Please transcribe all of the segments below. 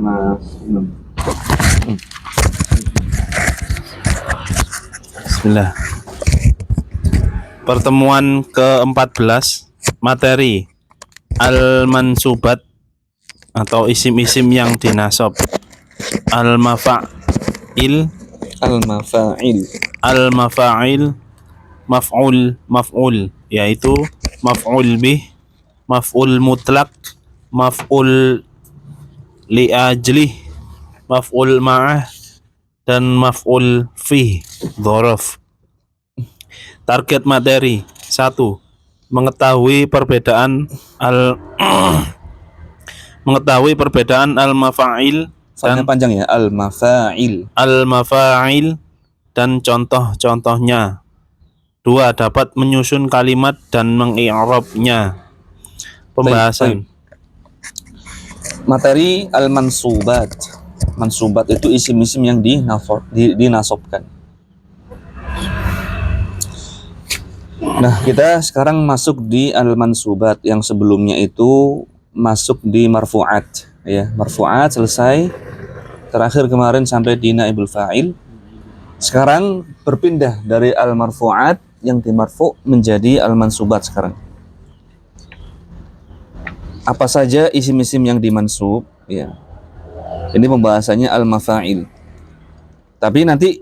Mas Imam. Bismillah. Pertemuan ke-14, materi al-mansubat atau isim-isim yang dinasab. Al-mafa'il, al-mafa'il, maf'ul, yaitu maf'ul bih, maf'ul mutlak, maf'ul li'ajlih, maf'ul ma'ah, dan maf'ul fi dzaraf. Target materi 1. Mengetahui perbedaan al-mafa'il dan panjang ya, al-mafa'il dan contoh-contohnya. 2. Dapat menyusun kalimat dan mengi'rabnya. Pembahasan. Materi al-mansubat. Mansubat itu isim-isim yang dinasobkan. Nah, kita sekarang masuk di al-mansubat. Yang sebelumnya itu masuk di marfu'at, ya. Marfu'at selesai. Terakhir kemarin sampai di naibul fa'il. Sekarang berpindah dari al-marfu'at yang dimarfu' menjadi al-mansubat sekarang. Apa saja isim-isim yang dimansub, ya. Ini pembahasannya al-mafa'il. Tapi nanti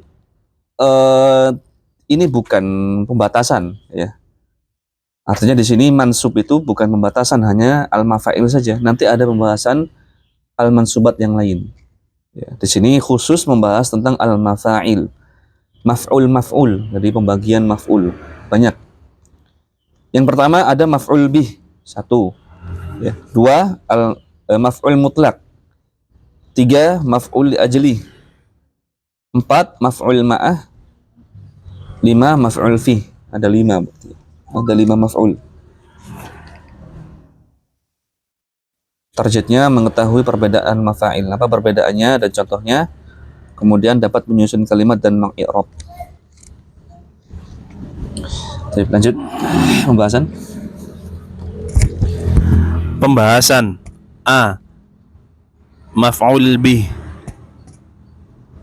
ini bukan pembatasan, ya. Artinya di sini mansub itu bukan pembatasan hanya al-mafa'il saja. Nanti ada pembahasan al-mansubat yang lain. Ya, di sini khusus membahas tentang al-mafa'il. Maf'ul, jadi pembagian maf'ul banyak. Yang pertama ada maf'ul bih, 1. Ya, 2 maf'ul mutlak. 3 maf'ul ajli. 4 maf'ul ma'ah. 5 maf'ul fi. Ada 5 berarti. Ada 5 maf'ul. Targetnya mengetahui perbedaan mafa'il. Apa perbedaannya dan contohnya. Kemudian dapat menyusun kalimat dan mengi'rab. Jadi lanjut Pembahasan. A. Maf'ul bih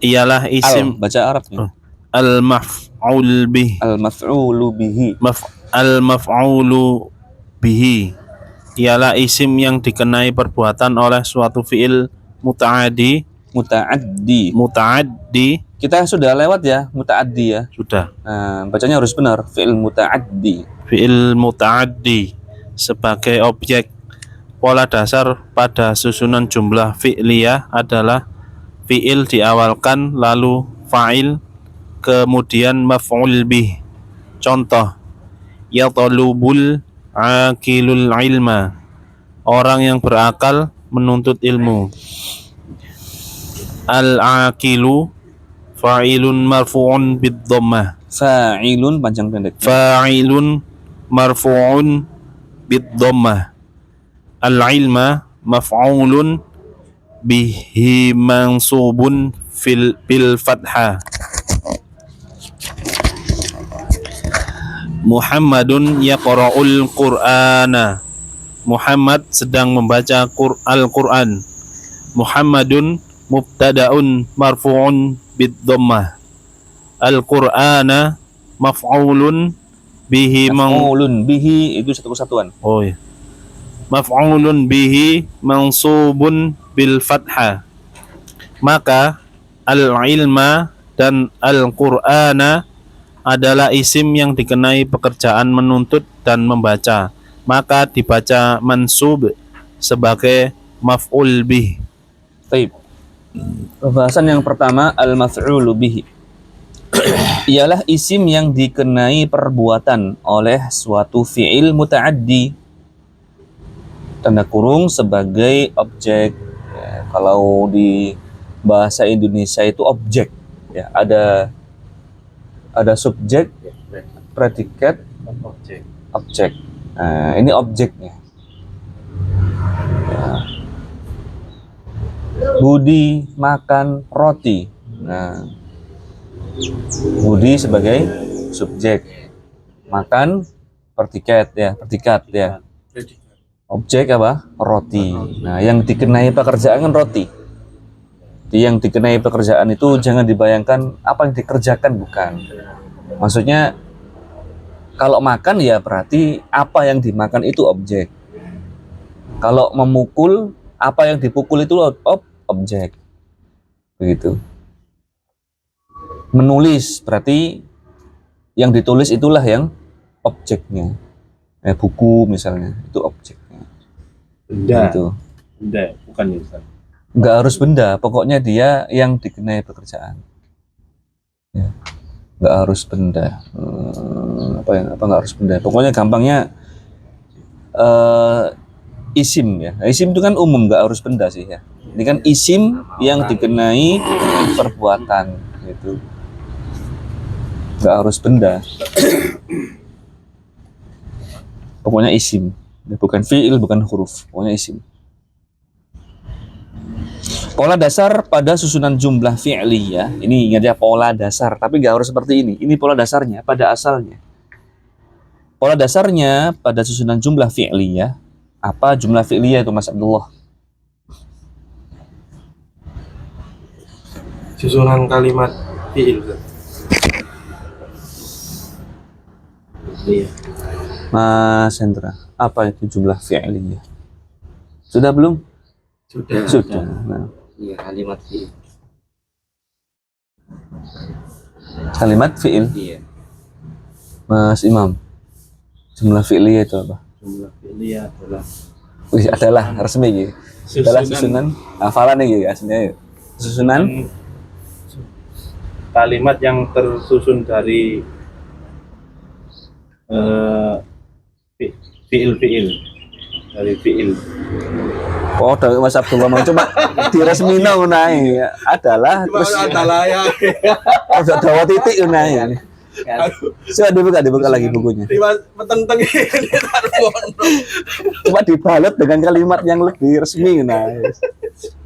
ialah isim baca Arabnya. al-maf'ul bih. Al-maf'ulu bihi. Al-maf'ulu bihi ialah isim yang dikenai perbuatan oleh suatu fi'il muta'addi. Kita sudah lewat ya, muta'addi ya. Sudah. Nah, bacanya harus benar, fi'il muta'addi. Fi'il muta'addi sebagai objek. Pola dasar pada susunan jumlah fi'liyah adalah fi'il diawalkan lalu fa'il kemudian maf'ul bih. Contoh, yatalubul aqilul ilma, orang yang berakal menuntut ilmu. Al-aqilu fa'ilun marfu'un bid-dhammah. Fa'ilun panjang pendek. Fa'ilun marfu'un bid-dhammah. Al-ilma maf'ulun bihi mansubun bil fathah. Muhammadun yaqra'ul qur'ana, Muhammad sedang membaca Al-Qur'an. Muhammadun mubtada'un marfu'un bid-dhammah. Al-Qur'ana maf'ulun bihi. Maf'ulun bihi itu satu kesatuan. Oh ya. Maf'ulun bihi mansubun bil fathah. Maka al-ilma dan al-Qur'ana adalah isim yang dikenai pekerjaan menuntut dan membaca, maka dibaca mansub sebagai maf'ul bih. Baik. Pembahasan yang pertama al-maf'ulu bihi ialah isim yang dikenai perbuatan oleh suatu fi'il muta'addi, tanda kurung sebagai objek. Ya, kalau di bahasa Indonesia itu objek, ya, ada subjek, predikat, objek. Nah, ini objeknya. Ya. Budi makan roti. Nah, Budi sebagai subjek, makan predikat ya. Objek apa? Roti. Nah, yang dikenai pekerjaan kan roti. yang dikenai pekerjaan itu jangan dibayangkan apa yang dikerjakan, bukan. Maksudnya kalau makan ya berarti apa yang dimakan itu objek. Kalau memukul, apa yang dipukul itu objek. Begitu. Menulis berarti yang ditulis itulah yang objeknya. Buku misalnya, itu objeknya. Benda. Gitu. Benda, bukan ya Ustaz. Nggak harus benda, pokoknya dia yang dikenai pekerjaan. Ya. Nggak harus benda. Apa nggak harus benda? Pokoknya gampangnya isim ya. Isim itu kan umum, nggak harus benda sih ya. Ini kan isim yang dikenai perbuatan gitu. Nggak harus benda. Pokoknya isim. Bukan fi'il, bukan huruf. Pokoknya isim. Pola dasar pada susunan jumlah fi'liyah. Ini ingat ya, pola dasar. Tapi nggak harus seperti ini. Ini pola dasarnya pada asalnya. Pola dasarnya pada susunan jumlah fi'liyah. Apa jumlah fi'liyah itu Mas Abdullah? Susunan kalimat fi'il. Iya. Mas Hendra, apa itu jumlah fi'liyah? Sudah belum? Sudah. Nah, Iya, kalimat fi'il. kalimat fi'il. Iya. Mas Imam, jumlah fi'liyah itu apa? Jumlah fi'liyah adalah Wih, adalah resmi gitu. Adalah susunan hafalan nih aslinya ya. Susunan kalimat yang tersusun dari fi'il dari fi'il. oh dari Mas Abdullah mau coba diresmina unai adalah terus Adalah ya. udah dawa titik unai. Coba dibuka lagi bukunya. Petenteng ini Coba dibalut dengan kalimat yang lebih resmi unai.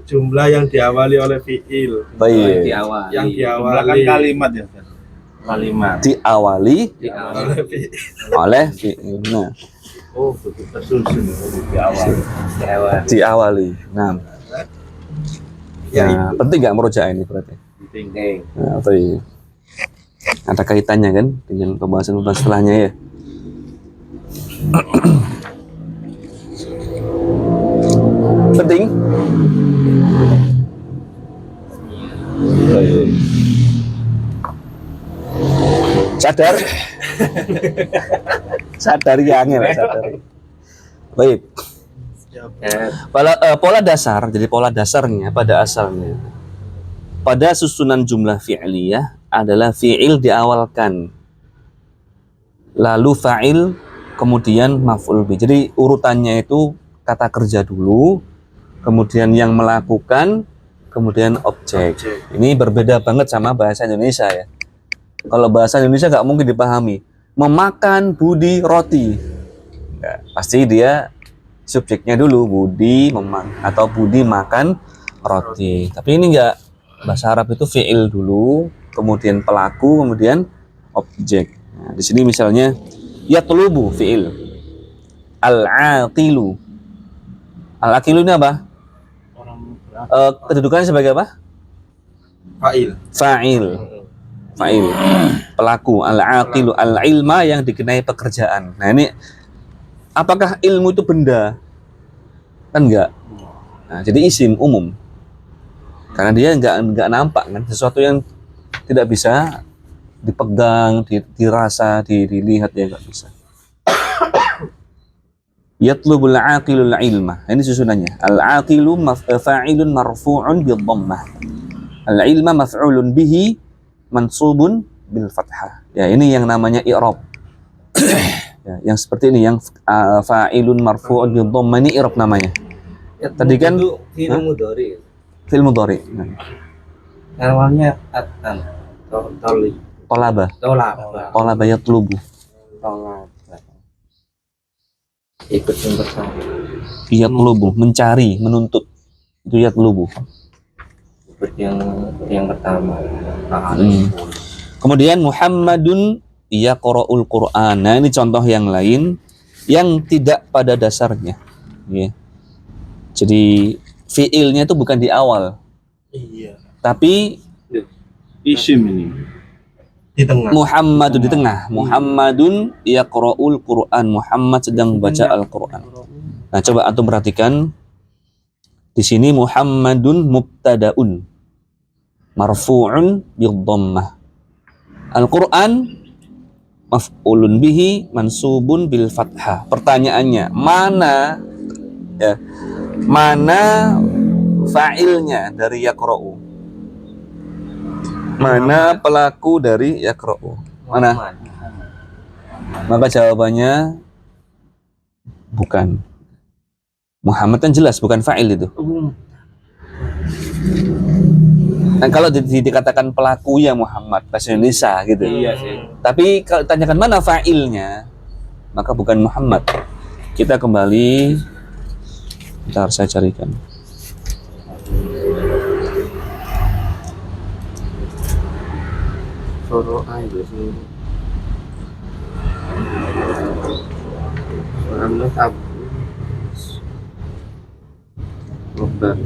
jumlah yang diawali oleh fi'il. Baik. Yang Jumlah kan diawali kalimat ya Ustaz. Kalimat. Diawali oleh fi'il. oleh fi'il. Nah, Oh, betul tersusun di awal. diawali. Nah, Ya, penting nggak merujuk ini berarti? Penting. Nah, baik. Ada kaitannya kan dengan pembahasan setelahnya ya. Penting. Sadar. Sadar yang ya, sadar. Baik. Pola dasar, jadi pola dasarnya pada asalnya pada susunan jumlah fi'liyah adalah fi'il diawalkan, lalu fa'il, kemudian maf'ul bih. Jadi urutannya itu kata kerja dulu, kemudian yang melakukan, kemudian objek. Ini berbeda banget sama bahasa Indonesia ya. Kalau bahasa Indonesia nggak mungkin dipahami. Memakan budi roti, nggak, pasti dia subjeknya dulu budi atau budi makan roti. Tapi ini nggak. Bahasa Arab itu fi'il dulu, kemudian pelaku, kemudian objek. Nah, di sini misalnya yatlubu fi'il, al-aqilu. Al-aqilu ini apa? Kedudukannya sebagai apa? fa'il. Fa'il. Pelaku, al-aqilu, al-ilma yang dikenai pekerjaan. Nah, ini apakah ilmu itu benda? Kan enggak. Nah, jadi isim umum. Karena dia nggak nampak kan, sesuatu yang tidak bisa dipegang, dirasa, dilihat ya nggak bisa. Yatlubul aqilul ilma. Ini susunannya. Al-aqilu fa'ilun marfu'un bil dhammah. Al-ilma maf'ulun bihi mansubun bil fathah. Ya, ini yang namanya i'rab. Ya, yang seperti ini, yang fa'ilun marfu'un bil dhammah ini i'rab namanya. Tadi kan fi'il mudhari. fi'il mudhari. Awalnya Talaba. Talaba yatlubu. Ikut yang pertama. Yatlubu, mencari, menuntut. Itu yatlubu. Ikut yang pertama. Kemudian Muhammadun yaqra'ul Qur'an. Nah, ini contoh yang lain yang tidak pada dasarnya. Ya. Jadi fiilnya itu bukan di awal. Iya. Tapi Isim ini. Di tengah. Muhammadun di tengah. Muhammadun yaqra'ul Qur'an. Muhammad sedang baca Al-Qur'an. Nah, coba antum perhatikan di sini Muhammadun mubtadaun marfu'un bidhammah. Al-Qur'an maf'ulun bihi mansubun bil fathah. Pertanyaannya, mana ya? Mana fa'ilnya dari yaqra'u? Mana pelaku dari yaqra'u? Mana? Muhammad. Maka jawabannya bukan. Muhammad kan jelas bukan fa'il itu. Dan kalau dikatakan pelaku ya Muhammad, bahasa Indonesia gitu. Iya sih. Tapi kalau tanyakan mana fa'ilnya, maka bukan Muhammad. Kita kembali, bentar saya carikan. Soro aja sih. Muhammad Abu. Obat.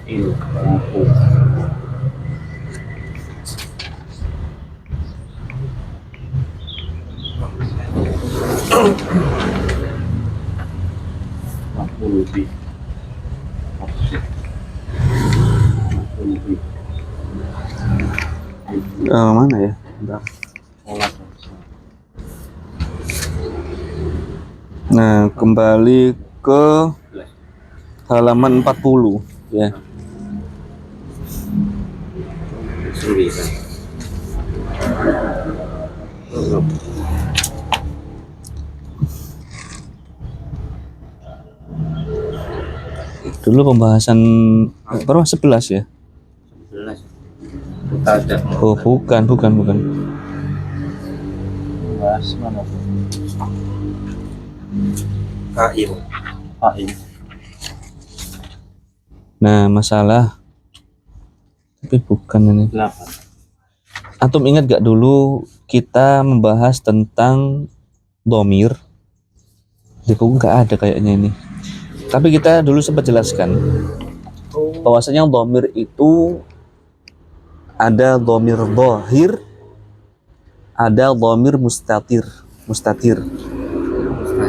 Pelaku. Aku lebih. Mana ya? Bentar. Nah, kembali ke halaman 40 ya. 9. Dulu pembahasan berapa? 11 ya? 11. Ada. Oh, bukan. Bahas mana tuh? Kain. Ain. Nah, masalah tapi bukan ini. 8. Antum ingat gak dulu kita membahas tentang domir? Di buku gak ada kayaknya ini. Tapi kita dulu sempat jelaskan bahwasanya domir itu ada domir dhahir, ada domir mustatir.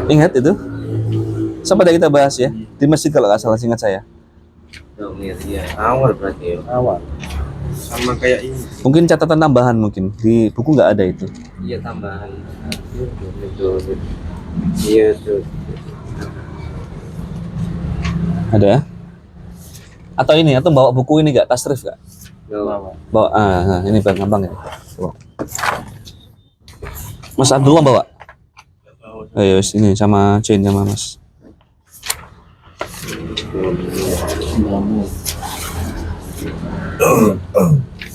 Ingat itu? Sempat kita bahas ya di masjid kalau nggak salah, ingat saya. Domir ya. Awal berarti ya. Awal. Sama kayak ini. Mungkin catatan tambahan mungkin di buku nggak ada itu. Iya tambahan. Domir. Iya tuh. Ada? Atau ini? Atau bawa buku ini gak? Tasrif gak? Bawa. Ini gampang ya. Bawa. Mas Abdullah bawa. Ayo sini sama Jane sama Mas.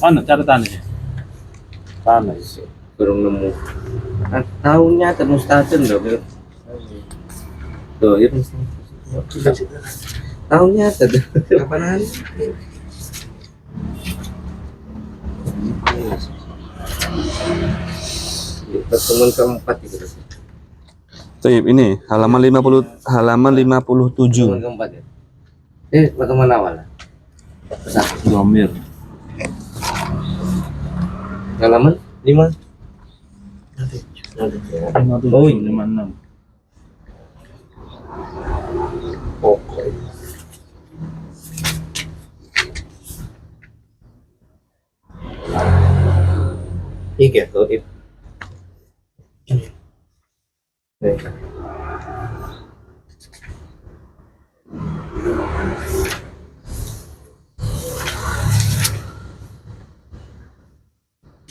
Mana catatannya? Sana sih. Belum nemu. Tahunnya termustatin domir. Domir. Tahunnya ada. Kapan? Pertemuan keempat itu. Tuh, ini halaman 57. Pertemuan keempat ya. Pertemuan awal. Besar. Domir. Halaman 5. Oh, 56. Oke. Iya tuh.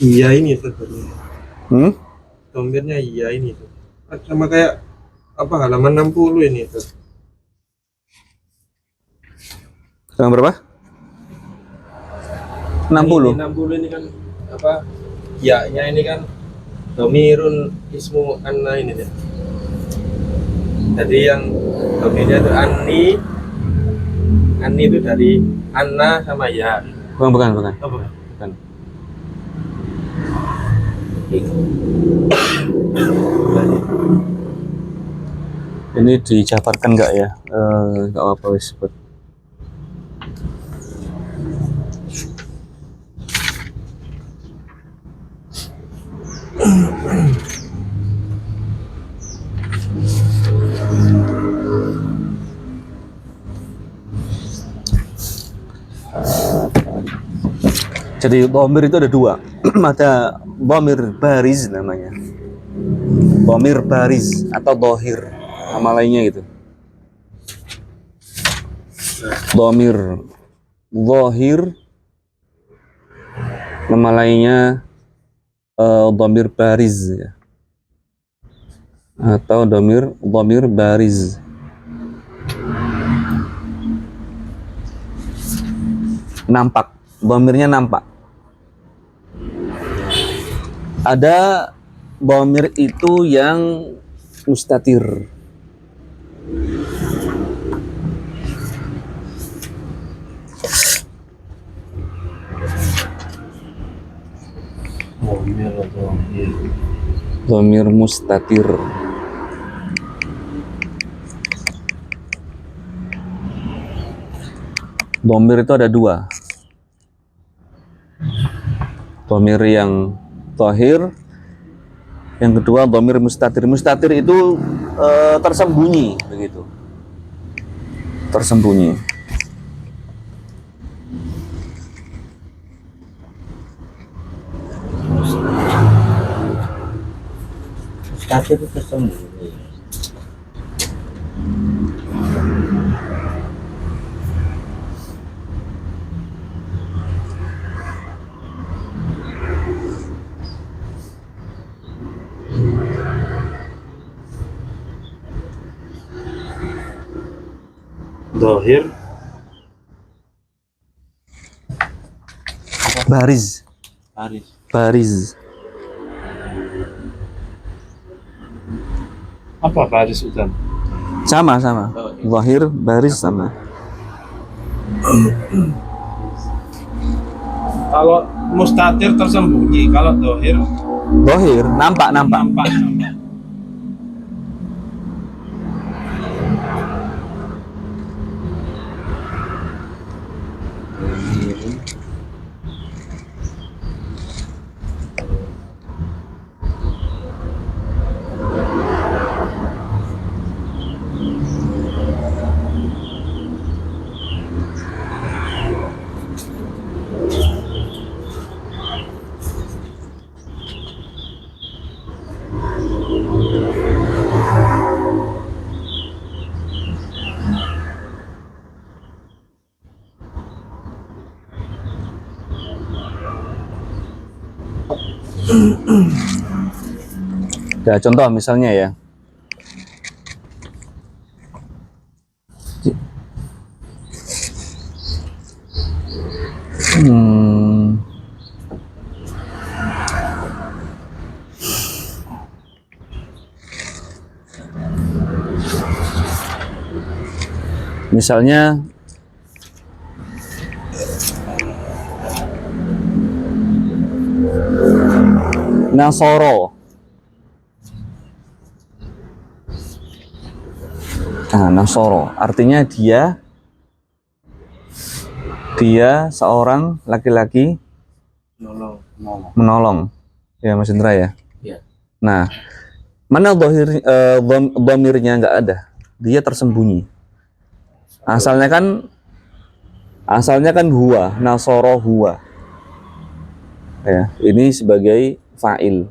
Iya ini sebenarnya. Domirnya iya ini tuh. Sama kayak apa halaman 60 ini tuh. Halaman berapa? 60. 60 ini kan apa? Ya-nya ini kan domirun ismu anna ini deh. Jadi yang Domirnya itu Ani itu dari Anna sama ya. Bukan. Oh, bukan. Bukan. Ini dijabarkan nggak ya? Nggak apa wis sebut. Jadi dhamir itu ada dua. Ada dhamir bariz namanya. Dhamir bariz atau dohir, nama lainnya gitu. Dhamir dohir, nama lainnya dhamir bariz ya. Atau dhamir bariz. Nampak, dhamirnya nampak. Ada dhamir itu yang mustatir. Dhamir atau Dhamir mustatir. Dhamir itu ada dua. Dhamir yang zahir, yang kedua dhamir mustatir. Mustatir itu tersembunyi begitu. Tersembunyi. Mustatir itu tersembunyi. Dohir Bariz. Paris. Bariz. Apa Paris itu? Sama. Zahir, bariz sama. Kalau mustatir tersembunyi, kalau dohir Zahir, nampak. nampak. Ya, contoh misalnya ya. Misalnya Nasoro. Nah, Nasoro artinya dia seorang laki-laki menolong. Ya, Mas Indra ya. Iya. Nah, mana dhamirnya nggak ada, dia tersembunyi. Asalnya kan huwa, nasoro huwa. Ya, ini sebagai fa'il.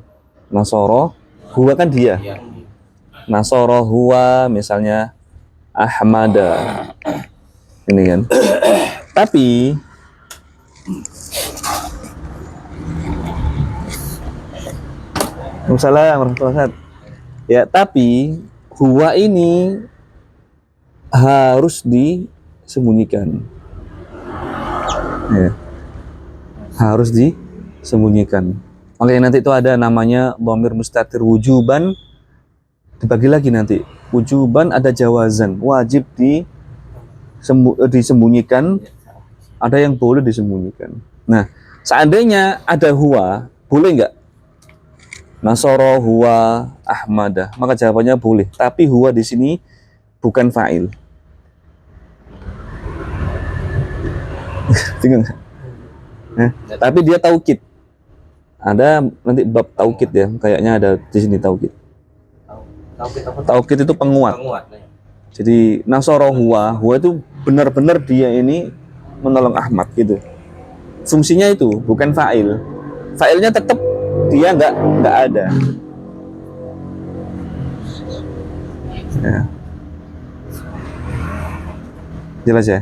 Nasoro huwa kan dia. Iya. Nasoro huwa misalnya Ahmada. Ini kan. Tapi Waalaikumsalam warahmatullahi wabarakatuh. Ya, tapi huwa ini harus disembunyikan. Ya. Harus disembunyikan. Makanya nanti itu ada namanya dhamir mustatir wujuban, dibagi lagi nanti wujuban ada jawazan, wajib disembunyikan, ada yang boleh disembunyikan. Nah, seandainya ada huwa, boleh nggak? Nasoro huwa ahmadah, maka jawabannya boleh. Tapi huwa di sini bukan fa'il. Bingung nggak? Tapi dia taukid. Ada nanti bab taukid ya, kayaknya ada di sini taukid. Taukid apa? Taukid itu penguat. Penguat. Ya. Jadi nasoro huwa itu benar-benar dia ini menolong Ahmad gitu. Fungsinya itu bukan fa'il. Fa'ilnya tetap dia nggak ada. Ya. Jelas ya.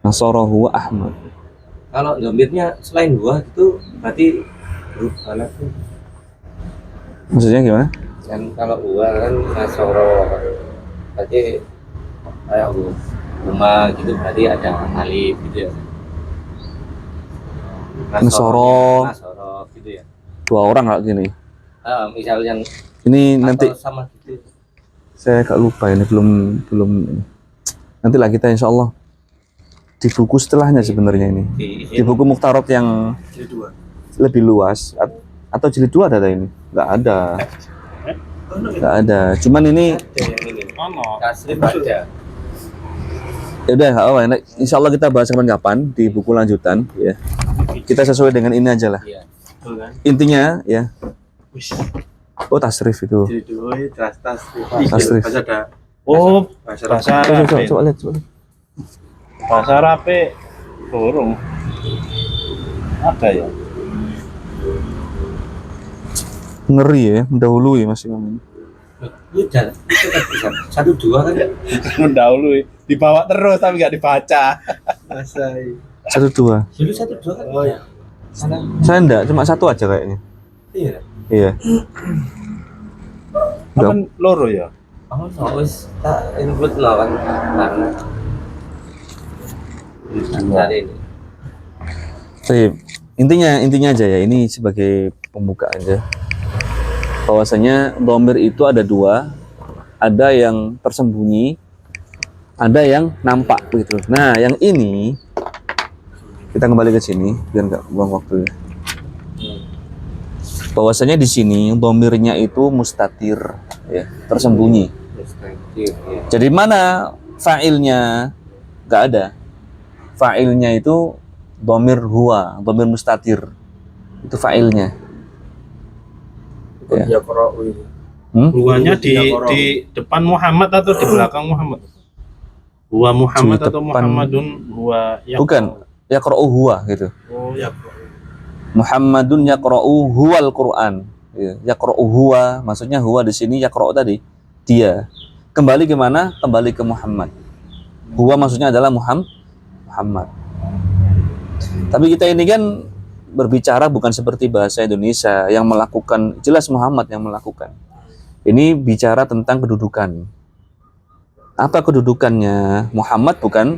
Nasoro huwa Ahmad. Kalau domirnya selain gua itu berarti huruf anak tuh. Maksudnya gimana? Kan kalau gua kan nasoro berarti kayak rumah gitu berarti ada alif gitu ya. Nasoro. Nasoro gitu ya. Dua orang nggak gini. Misal yang Ini nanti atau sama gitu. saya agak lupa ini belum. Nanti lah kita insya Allah di buku setelahnya sebenarnya ini. Di buku Mukhtarat yang Jadi 2. lebih luas atau jilid 2 ada ini? Nggak ada. Nggak ada. Cuman ini Ada yang ini. Ono. Tasrif ada. ya udah nggak apa-apa. Insya Allah kita bahas kapan-kapan di buku lanjutan ya. Kita sesuai dengan ini aja lah. Iya. Betul kan? Intinya ya. Wis. Oh tasrif itu. Jadi 2 tas. Tasrif. Pas ada Oh, bahasa bahasa Coba, Arab. coba lihat. Coba. Bahasa Arab burung. Ada ya? Ngeri ya, mendahului Mas Imam. Itu jalan. Itu kan bisa 1-2 kan. Mendahului. Dibawa terus tapi nggak dibaca. bahasa 1-2. Dulu 1-2 kan. Oh, iya. Sana. Saya enggak, cuma 1 aja kayaknya. Iya. Iya. Apa loro ya? Oh, no, wis tak input lah kan. Cari ini. Baik. Intinya aja ya, ini sebagai pembuka aja. Bahwasanya dhamir itu ada 2, ada yang tersembunyi, ada yang nampak begitu. Nah, yang ini kita kembali ke sini biar nggak buang waktu ya. Bahwasanya di sini dhamirnya itu mustatir ya, tersembunyi. Mustaqil, ya. Jadi mana fa'ilnya? Nggak ada. Fa'ilnya itu dhamir huwa, dhamir mustatir. Itu fa'ilnya. Ya. Ya qara'u ini. Huwanya di Ya, Qur'an. di depan Muhammad atau di belakang Muhammad? Huwa Muhammad Di atau depan. Muhammadun huwa ya. Bukan. Yaqra'u huwa gitu. Oh ya. Muhammadun yaqra'u huwal Qur'an. Ya, yaqra'u huwa, maksudnya huwa di sini yaqra'u tadi dia. Kembali ke mana? Kembali ke Muhammad. Huwa maksudnya adalah Muhammad. Tapi kita ini kan berbicara bukan seperti bahasa Indonesia yang melakukan, jelas Muhammad yang melakukan. Ini bicara tentang kedudukan. Apa kedudukannya? Muhammad bukan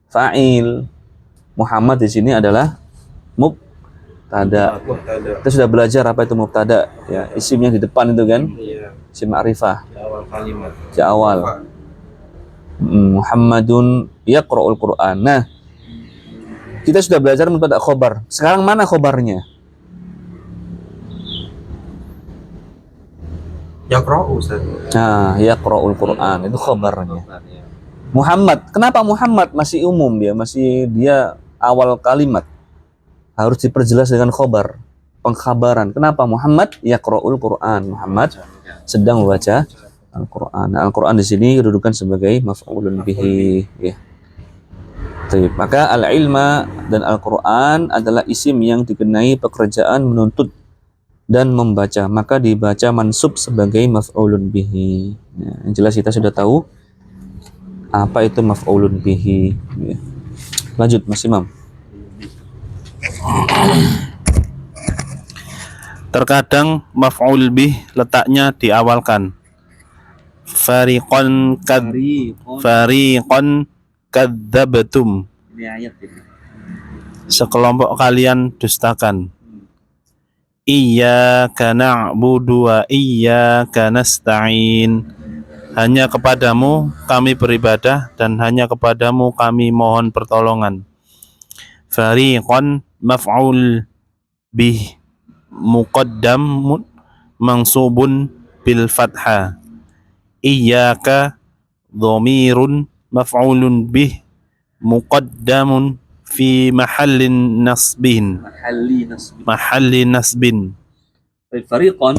fa'il. Muhammad di sini adalah mubtada. Muhtada. Kita sudah belajar apa itu mubtada ya, isimnya di depan itu kan, Iya. isim ma'rifah Di awal kalimat. di awal. Muhammadun yaqra'ul Qur'an. Nah, kita sudah belajar mubtada khobar. Sekarang mana khobarnya? Ya qara'u Ustaz. Nah, yaqra'ul Qur'an itu khobarnya. Ya. Muhammad, kenapa Muhammad masih umum dia awal kalimat. Harus diperjelas dengan khobar, pengkhabaran. Kenapa Muhammad yaqra'ul Qur'an? Muhammad sedang membaca Al-Qur'an. Nah, Al-Qur'an di sini kedudukan sebagai maf'ulun bihi ya. Baik, maka al-ilma dan Al-Qur'an adalah isim yang dikenai pekerjaan menuntut dan membaca, maka dibaca mansub sebagai maf'ulun bihi. Ya, yang jelas kita sudah tahu apa itu maf'ulun bihi ya. Lanjut Mas Imam. Terkadang maf'ul bih letaknya diawalkan. Fariqan kadzdzabtum. Ini ayat ini. Sekelompok kalian dustakan. Iyyaka na'budu wa iyyaka nasta'in. Hanya kepadamu kami beribadah dan hanya kepadamu kami mohon pertolongan. Fariqan maf'ul bih muqaddam mansubun bil fathah. Iyyaka dhamirun maf'ulun bih muqaddamun fi mahallin nasbin. Mahalli nasbin. Fariqan,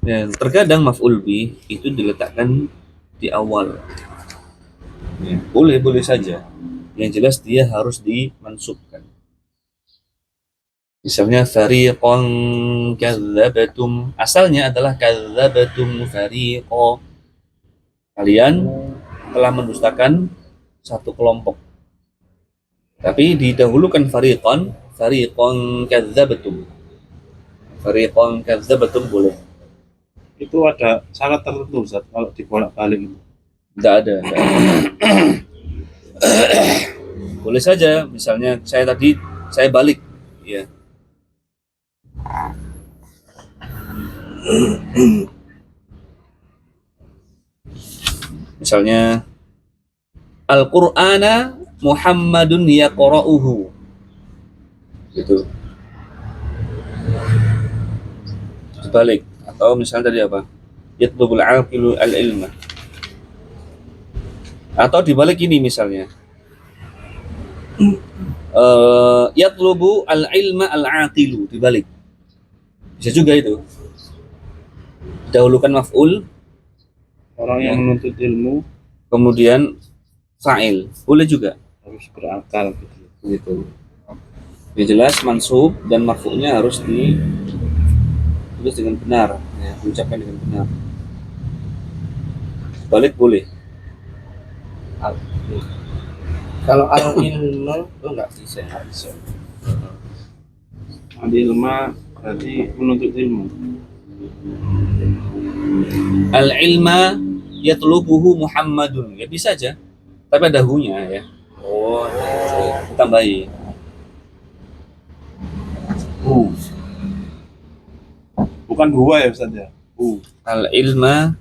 dan terkadang maf'ul bih itu diletakkan di awal. Ya, boleh saja. Yang jelas dia harus dimansubkan. Misalnya fariqan kadzabatum, asalnya adalah kadzabatum fariqo. Kalian telah mendustakan satu kelompok. Tapi didahulukan fariqan kadzabatum. Fariqan kadzabatum boleh. Itu ada syarat tertentu Ustaz kalau dibolak-balik itu. Enggak ada. Boleh saja, misalnya saya balik, ya. Misalnya Al-Qur'ana Muhammadun yaqra'uhu. Gitu. Dibalik. Atau misalnya tadi apa? Yatlubul aqilu al-ilma. Atau dibalik ini misalnya. Yatlubu al-ilma al-aqilu, dibalik. Bisa juga itu. Dahulukan maf'ul, Orang yang menuntut ilmu kemudian fa'il. Boleh juga. harus berakal Gitu. Yang jelas mansub dan marfu'nya harus ditulis dengan benar, ya, diucapkan dengan benar. Balik boleh. Kalau al-ilmu itu nggak bisa. Al-ilma berarti menuntut ilmu. Al-ilma yatlubuhu Muhammadun. Ya bisa aja. Tapi ada hu-nya ya. Oh, Tambahi. Bukan huwa ya Ustaz ya. Al-ilma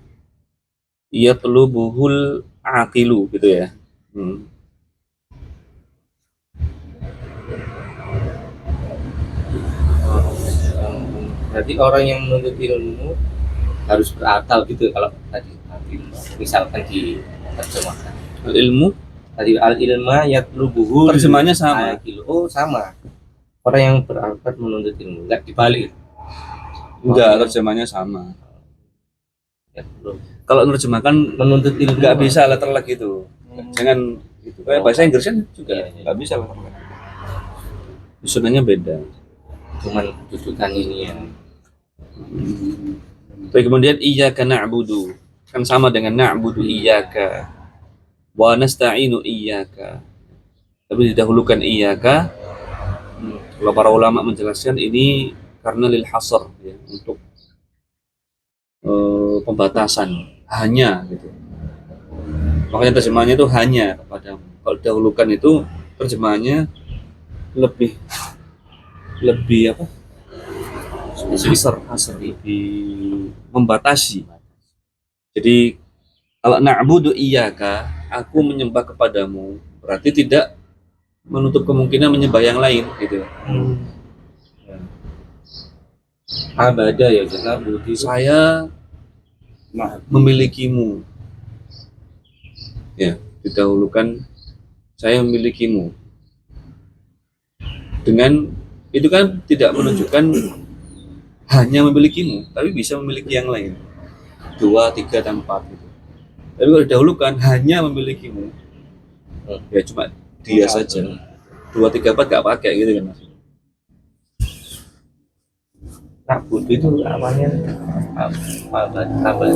yatlubuhul aqilu gitu ya. berarti orang yang menuntut ilmu harus berakal gitu kalau tadi misalkan diterjemahkan. Al-ilmu Tadi al-ilma yatlubuhu terjemahnya sama. Oh, sama. Orang yang berakal menuntut ilmu, enggak dibalik. Enggak, terjemahnya sama. Kalau menerjemahkan Menuntut ilmu nggak bisa letter lag gitu. Jangan gitu. Kayak bahasa Inggris kan juga Iya, iya. nggak bisa letter lag. Susunannya beda. cuman dudukan ini ya. Terus kemudian iyyaka na'budu kan sama dengan na'budu iyyaka wa nasta'inu iyyaka. Tapi didahulukan iyyaka. Kalau para ulama menjelaskan ini karena lil hasr ya, untuk pembatasan hanya gitu. Makanya terjemahannya itu hanya kepadamu. Kalau didahulukan itu terjemahannya lebih apa? Hasr, lebih membatasi. Jadi kalau na'budu iyyaka, aku menyembah kepadamu, berarti tidak menutup kemungkinan menyembah yang lain gitu. Abada ya jelas budi Saya memilikimu. Ya, didahulukan saya memilikimu. Dengan itu kan tidak menunjukkan hanya memilikimu, tapi bisa memiliki yang lain. 2, 3, dan 4 gitu. Tapi kalau didahulukan hanya memilikimu, ya cuma dia saja. 2, 3, 4 gak pakai gitu kan maksudnya. tak budi itu awalnya abad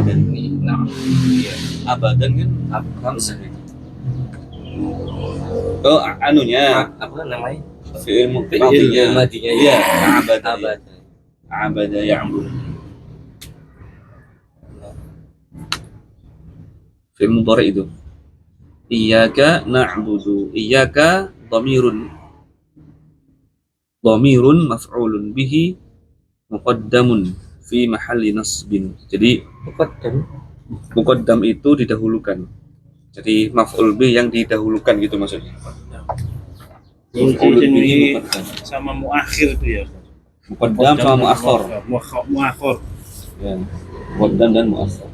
ini Abadan kan hamzah gitu. Oh, anunya apa namanya fi'il madinya. madinya Iya, abad abada ya'bud. Fi'il mudhari itu. Iyyaka na'budu. Iyyaka dhamirun dhamirun maf'ulun bihi muqaddamun fi mahalli nasbin. Jadi muqaddam itu didahulukan. Jadi maf'ul bih yang didahulukan gitu maksudnya. Maf'ulun bihi muqaddam. Sama muakhir itu ya. Muqaddam sama muakhir. Muakhir. Ya. Muqaddam dan muakhir.